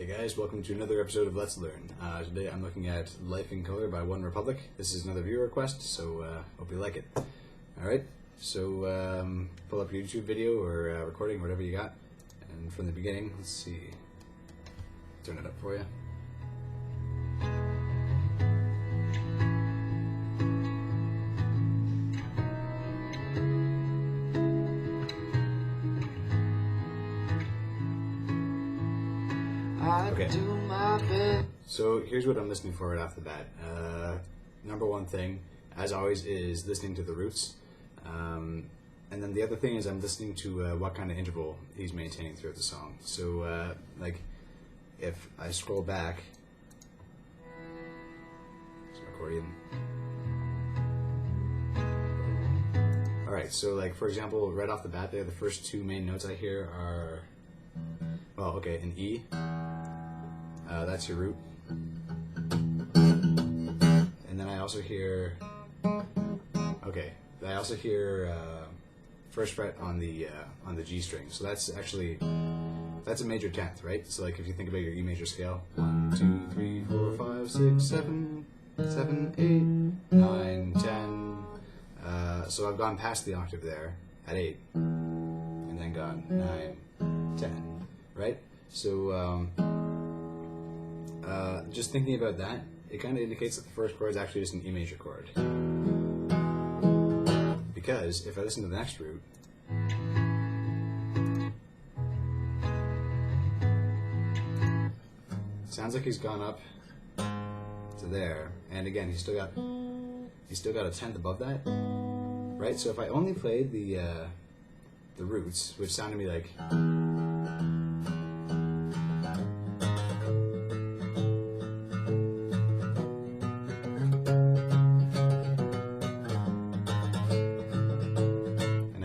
Hey guys, welcome to another episode of Let's Learn. Today I'm looking at Life in Color by One Republic. This is another viewer request, so hope you like it. Alright, so pull up your YouTube video or recording, whatever you got. And from the beginning, let's see. Turn it up for you. Okay. So here's what I'm listening for right off the bat. Number one thing, as always, is listening to the roots. And then the other thing is I'm listening to what kind of interval he's maintaining throughout the song. So, like, if I scroll back, it's an accordion. Alright, so like, for example, right off the bat there, the first two main notes I hear are, well, okay, an E. That's your root. And then I also hear, okay, I also hear first fret on the G string. So that's actually, that's a major 10th, right? So like if you think about your E major scale, 1, 2, 3, 4, 5, 6, 7, 7, 8, 9, 10. So I've gone past the octave there at 8, and then gone 9, 10, right? So just thinking about that, it kind of indicates that the first chord is actually just an E major chord. Because if I listen to the next root, it sounds like he's gone up to there, and again he's still got a 10th above that, right? So if I only played the roots, which sound to me like,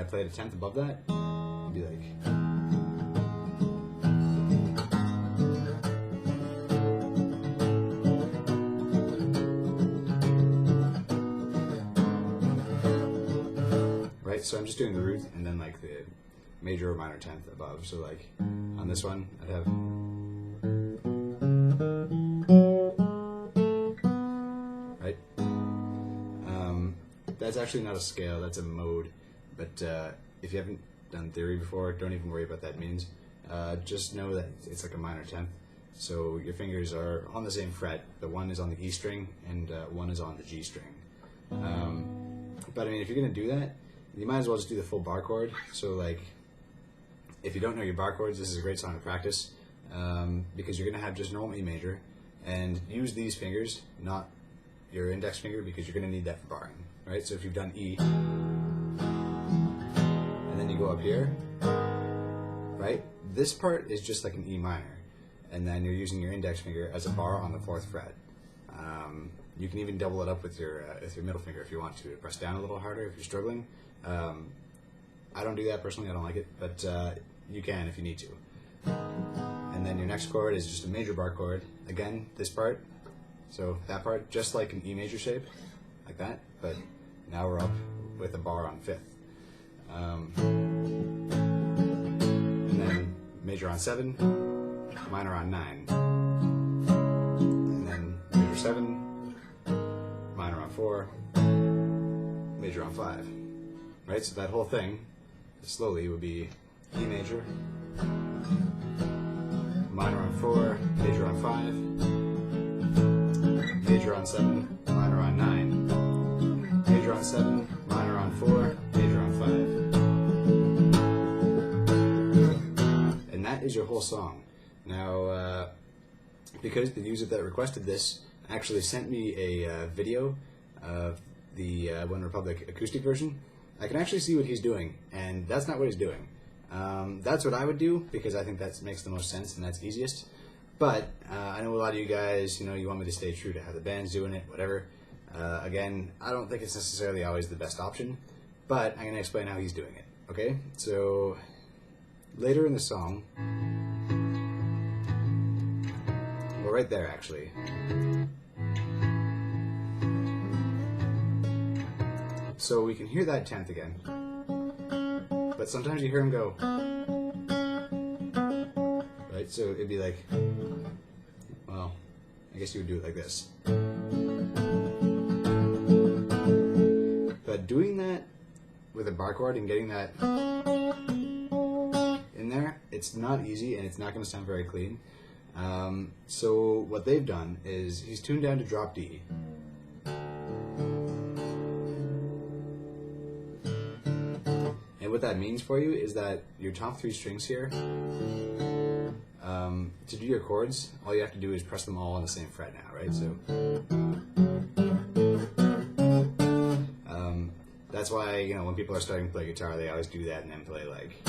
played a 10th above that, it'd be like, right? So I'm just doing the root and then like the major or minor 10th above. So like on this one, I'd have, right? That's actually not a scale, that's a mode. But if you haven't done theory before, don't even worry about that means. Just know that it's like a minor 10th. So your fingers are on the same fret, but one is on the E string and one is on the G string. But I mean, if you're going to do that, you might as well just do the full bar chord. So like, if you don't know your bar chords, this is a great song to practice because you're going to have just normal E major, and use these fingers, not your index finger, because you're going to need that for barring, right? So if you've done E, then you go up here, right? This part is just like an E minor, and then you're using your index finger as a bar on the 4th fret. You can even double it up with your middle finger if you want to press down a little harder if you're struggling. I don't do that personally, I don't like it, but you can if you need to. And then your next chord is just a major bar chord. Again, this part, so that part, just like an E major shape, like that, but now we're up with a bar on 5th. And then major on 7, minor on 9, and then major 7, minor on 4, major on 5, right? So that whole thing, slowly, would be E major, minor on 4, major on 5, major on 7, minor on 9, major on 7, minor on 4, major on 5. And that is your whole song. Now, because the user that requested this actually sent me a video of the One Republic acoustic version, I can actually see what he's doing, and that's not what he's doing. That's what I would do, because I think that makes the most sense and that's easiest. But I know a lot of you guys, you want me to stay true to how the band's doing it, whatever. Again, I don't think it's necessarily always the best option, but I'm going to explain how he's doing it, okay? So, later in the song, well, right there, actually. So we can hear that 10th again, but sometimes you hear him go, right? right? So it'd be like, well, I guess you would do it like this. But doing that with a bar chord and getting that in there, it's not easy and it's not going to sound very clean. So what they've done is he's tuned down to drop D. And what that means for you is that your top 3 strings here, to do your chords, all you have to do is press them all on the same fret now, right? So that's why, you know, when people are starting to play guitar, they always do that and then play like,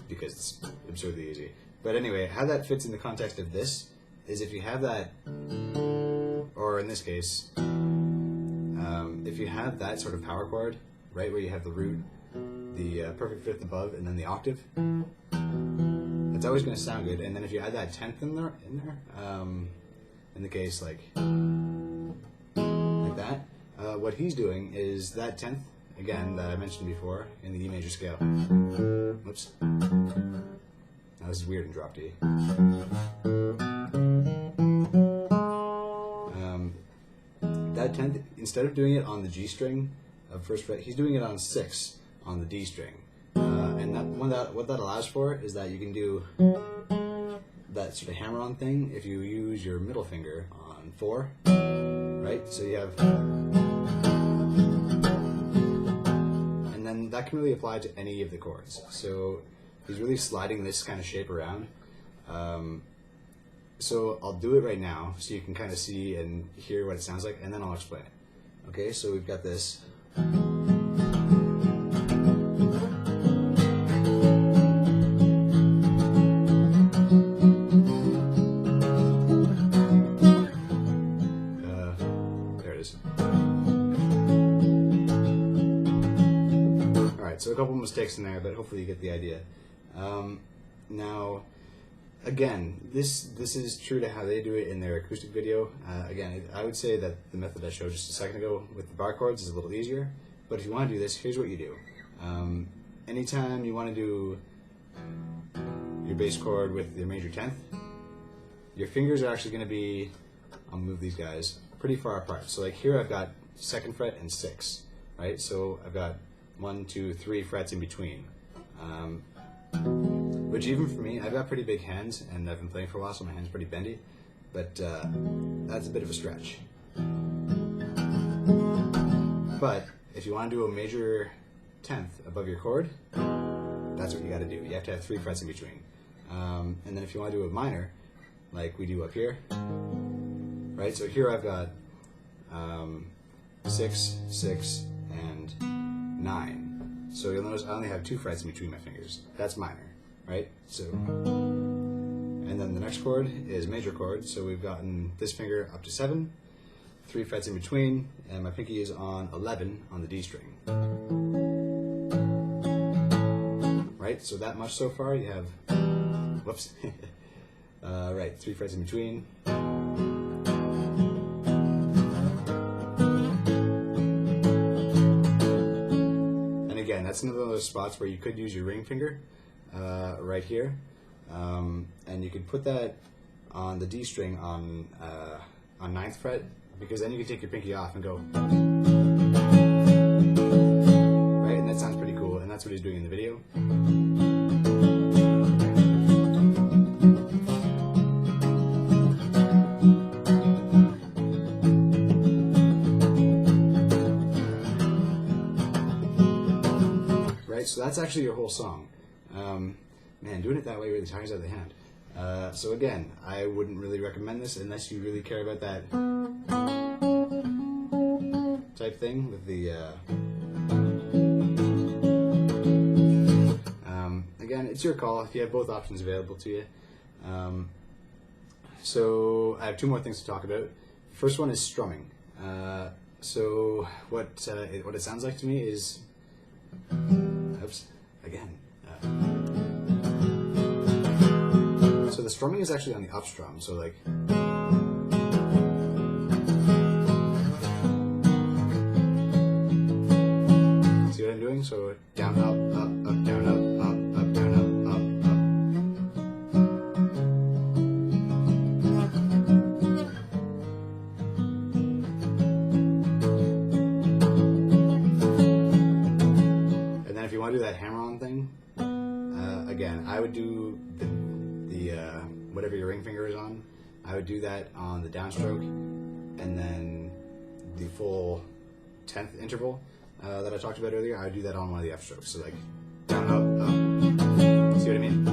because it's absurdly easy. But anyway, how that fits in the context of this is if you have that, or in this case, if you have that sort of power chord, right, where you have the root, the perfect fifth above, and then the octave, it's always going to sound good. And then if you add that 10th in there, in the case like that, what he's doing is that 10th, again, that I mentioned before, in the E major scale. Whoops. Now this is weird in drop D. That 10th, instead of doing it on the G string of first fret, he's doing it on 6 on the D string. And what that allows for is that you can do that sort of hammer-on thing if you use your middle finger on 4, right? So you have, and then that can really apply to any of the chords. So he's really sliding this kind of shape around. So I'll do it right now so you can kind of see and hear what it sounds like, and then I'll explain it. Okay, so we've got this. There it is. Alright, so a couple mistakes in there, but hopefully you get the idea. Now, again, this is true to how they do it in their acoustic video. Again, I would say that the method I showed just a second ago with the bar chords is a little easier. But if you want to do this, here's what you do. Anytime you want to do your bass chord with the major 10th, your fingers are actually going to be, I'll move these guys, pretty far apart. So like here I've got 2nd fret and 6, right? So I've got 1, 2, 3 frets in between. Which even for me, I've got pretty big hands, and I've been playing for a while, so my hand's pretty bendy, but that's a bit of a stretch. But if you want to do a major 10th above your chord, that's what you got to do. You have to have 3 frets in between. And then if you want to do a minor, like we do up here, right? So here I've got 6, 6, and 9. So you'll notice I only have 2 frets in between my fingers. That's minor, right? So, and then the next chord is major chord. So we've gotten this finger up to 7, 3 frets in between, and my pinky is on 11 on the D string. Right? So that much so far. You have, whoops, right, 3 frets in between. Again, that's another of those spots where you could use your ring finger right here, and you could put that on the D string on 9th fret, because then you can take your pinky off and go, right, and that sounds pretty cool, and that's what he's doing in the video. So that's actually your whole song. Man, doing it that way really tires out the hand. So again, I wouldn't really recommend this unless you really care about that type thing with the... again, it's your call if you have both options available to you. So I have 2 more things to talk about. The first one is strumming. So what it sounds like to me is... Oops, again. So the strumming is actually on the up strum, so like... See what I'm doing? So down, up, up, up, down, up, down, up, again, I would do the whatever your ring finger is on, I would do that on the downstroke, and then the full 10th interval that I talked about earlier, I would do that on one of the F strokes. So like down, up, up. See what I mean?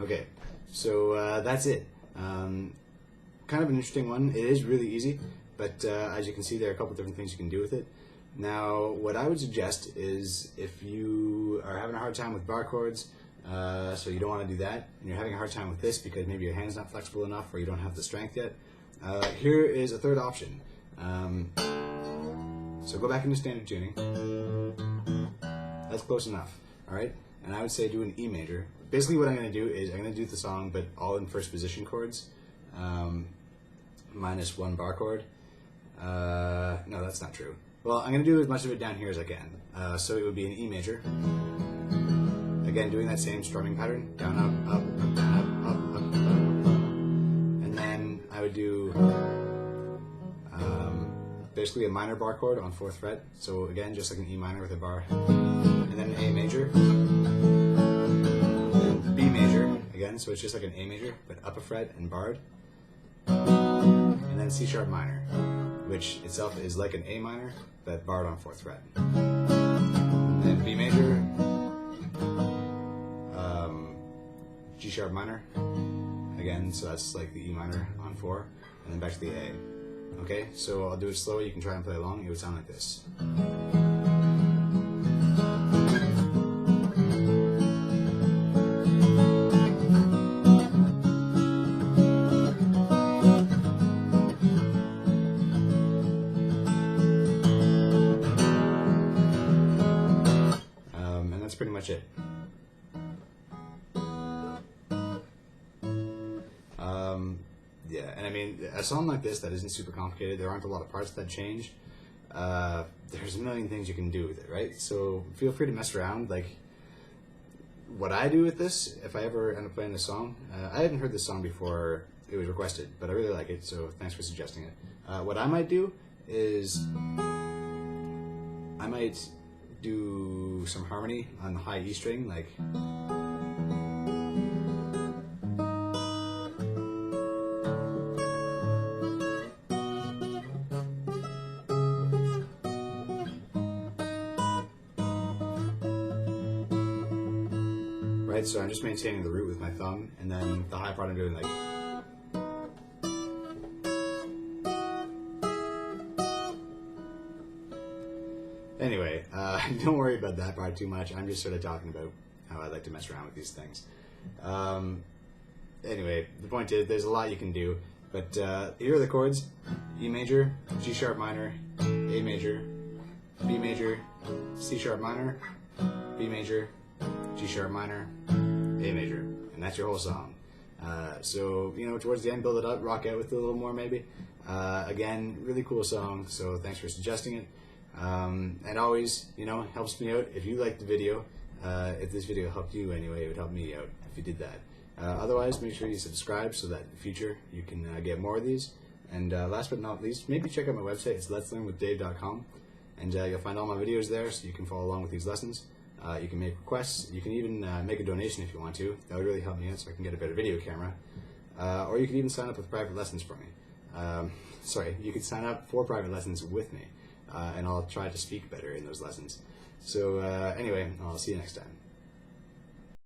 Okay, so that's it. Kind of an interesting one. It is really easy, but as you can see, there are a couple different things you can do with it. Now, what I would suggest is if you are having a hard time with bar chords, so you don't want to do that, and you're having a hard time with this because maybe your hand's not flexible enough or you don't have the strength yet, here is a third option. So go back into standard tuning. That's close enough, all right? And I would say do an E major. Basically what I'm going to do is I'm going to do the song, but all in first position chords, minus one bar chord. No, that's not true. Well, I'm going to do as much of it down here as I can. So it would be an E major. Again, doing that same strumming pattern, down, up, up, down, up, up, up, up. And then I would do basically a minor bar chord on 4th fret. So again, just like an E minor with a bar. And then an A major. Then B major, again, so it's just like an A major, but up a fret and barred. And then C sharp minor, which itself is like an A minor, but barred on 4th fret. And then B major, G sharp minor, again, so that's like the E minor on 4, and then back to the A. Okay, so I'll do it slow, you can try and play along, it would sound like this. And that's pretty much it. Yeah, and I mean, a song like this that isn't super complicated, there aren't a lot of parts that change, there's a million things you can do with it, right? So feel free to mess around. Like, what I do with this, if I ever end up playing this song, I hadn't heard this song before it was requested, but I really like it, so thanks for suggesting it. What I might do is, I might do some harmony on the high E string, like... Right, so I'm just maintaining the root with my thumb, and then the high part I'm doing like... Anyway, don't worry about that part too much. I'm just sort of talking about how I like to mess around with these things. Anyway, the point is, there's a lot you can do, but here are the chords: E major, G sharp minor, A major, B major, C sharp minor, B major, G sharp minor, A major, and that's your whole song. So, you know, towards the end, build it up, rock out with it a little more maybe. Again, really cool song, so thanks for suggesting it. And always, you know, helps me out if you liked the video. If this video helped you anyway, it would help me out if you did that. Otherwise, make sure you subscribe so that in the future you can get more of these. And last but not least, maybe check out my website. It's letslearnwithdave.com, and you'll find all my videos there, so you can follow along with these lessons. You can make requests. You can even make a donation if you want to. That would really help me out so I can get a better video camera. Or you can even sign up with private lessons for me. Sorry, you could sign up for private lessons with me, and I'll try to speak better in those lessons. So anyway, I'll see you next time.